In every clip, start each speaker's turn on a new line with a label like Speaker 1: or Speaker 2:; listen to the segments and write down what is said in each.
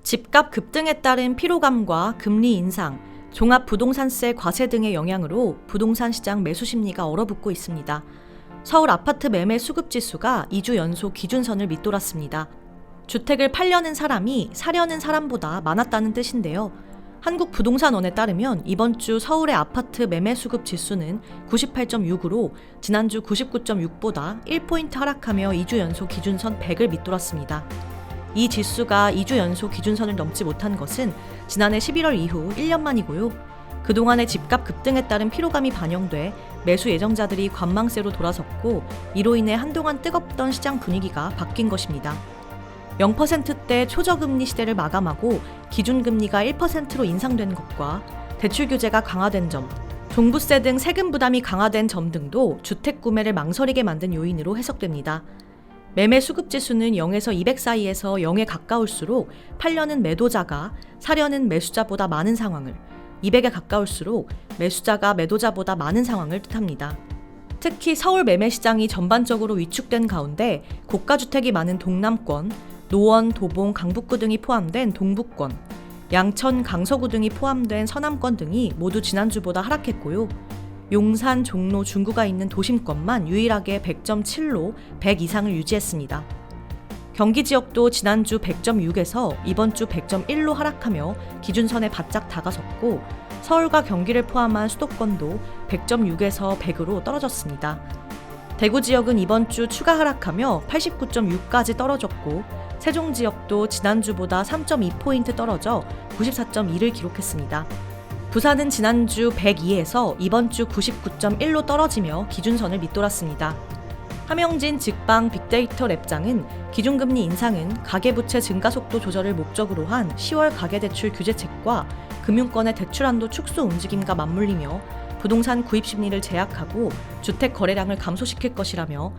Speaker 1: 집값 급등에 따른 피로감과 금리 인상, 종합부동산세 과세 등의 영향으로 부동산 시장 매수 심리가 얼어붙고 있습니다. 서울 아파트 매매 수급 지수가 2주 연속 기준선을 밑돌았습니다. 주택을 팔려는 사람이 사려는 사람보다 많았다는 뜻인데요. 한국부동산원에 따르면 이번 주 서울의 아파트 매매 수급 지수는 98.6으로 지난주 99.6보다 1포인트 하락하며 2주 연속 기준선 100을 밑돌았습니다. 이 지수가 2주 연속 기준선을 넘지 못한 것은 지난해 11월 이후 1년 만이고요. 그동안의 집값 급등에 따른 피로감이 반영돼 매수 예정자들이 관망세로 돌아섰고, 이로 인해 한동안 뜨겁던 시장 분위기가 바뀐 것입니다. 0%대 초저금리 시대를 마감하고 기준금리가 1%로 인상된 것과 대출 규제가 강화된 점, 종부세 등 세금 부담이 강화된 점 등도 주택 구매를 망설이게 만든 요인으로 해석됩니다. 매매 수급 지수는 0에서 200 사이에서 0에 가까울수록 팔려는 매도자가 사려는 매수자보다 많은 상황을, 200에 가까울수록 매수자가 매도자보다 많은 상황을 뜻합니다. 특히 서울 매매 시장이 전반적으로 위축된 가운데 고가주택이 많은 동남권, 노원, 도봉, 강북구 등이 포함된 동북권, 양천, 강서구 등이 포함된 서남권 등이 모두 지난주보다 하락했고요. 용산, 종로, 중구가 있는 도심권만 유일하게 100.7로 100 이상을 유지했습니다. 경기 지역도 지난주 100.6에서 이번 주 100.1로 하락하며 기준선에 바짝 다가섰고, 서울과 경기를 포함한 수도권도 100.6에서 100으로 떨어졌습니다. 대구 지역은 이번 주 추가 하락하며 89.6까지 떨어졌고, 세종 지역도 지난주보다 3.2포인트 떨어져 94.2를 기록했습니다. 부산은 지난주 102에서 이번 주 99.1로 떨어지며 기준선을 밑돌았습니다. 함영진 직방 빅데이터 랩장은 기준금리 인상은 가계부채 증가속도 조절을 목적으로 한 10월 가계대출 규제책과 금융권의 대출한도 축소 움직임과 맞물리며 부동산 구입 심리를 제약하고 주택 거래량을 감소시킬 것이라며,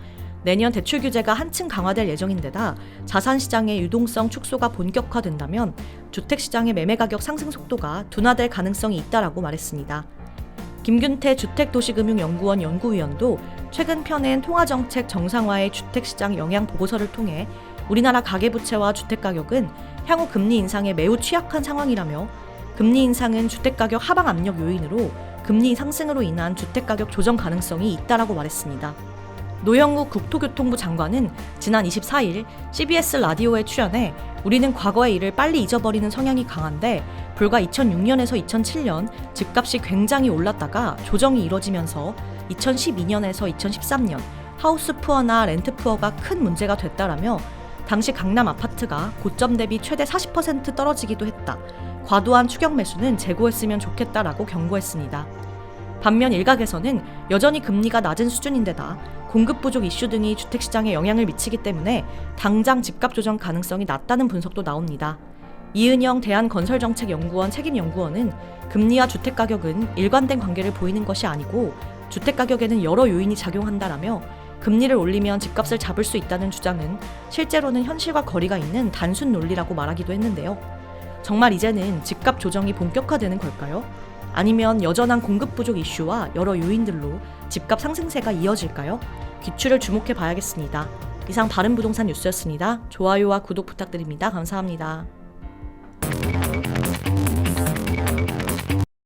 Speaker 1: 내년 대출 규제가 한층 강화될 예정인데다 자산시장의 유동성 축소가 본격화된다면 주택시장의 매매가격 상승 속도가 둔화될 가능성이 있다라고 말했습니다. 김균태 주택도시금융연구원 연구위원도 최근 펴낸 통화정책 정상화의 주택시장 영향 보고서를 통해 우리나라 가계부채와 주택가격은 향후 금리 인상에 매우 취약한 상황이라며, 금리 인상은 주택가격 하방 압력 요인으로 금리 상승으로 인한 주택가격 조정 가능성이 있다라고 말했습니다. 노영욱 국토교통부 장관은 지난 24일 CBS 라디오에 출연해 우리는 과거의 일을 빨리 잊어버리는 성향이 강한데, 불과 2006년에서 2007년 집값이 굉장히 올랐다가 조정이 이뤄지면서 2012년에서 2013년 하우스 푸어나 렌트 푸어가 큰 문제가 됐다라며, 당시 강남 아파트가 고점 대비 최대 40% 떨어지기도 했다. 과도한 추격 매수는 재고했으면 좋겠다라고 경고했습니다. 반면 일각에서는 여전히 금리가 낮은 수준인데다 공급 부족 이슈 등이 주택시장에 영향을 미치기 때문에 당장 집값 조정 가능성이 낮다는 분석도 나옵니다. 이은영 대한건설정책연구원 책임연구원은 금리와 주택가격은 일관된 관계를 보이는 것이 아니고 주택가격에는 여러 요인이 작용한다라며, 금리를 올리면 집값을 잡을 수 있다는 주장은 실제로는 현실과 거리가 있는 단순 논리라고 말하기도 했는데요. 정말 이제는 집값 조정이 본격화되는 걸까요? 아니면 여전한 공급 부족 이슈와 여러 요인들로 집값 상승세가 이어질까요? 귀추를 주목해 봐야겠습니다. 이상 바른부동산 뉴스였습니다. 좋아요와 구독 부탁드립니다. 감사합니다.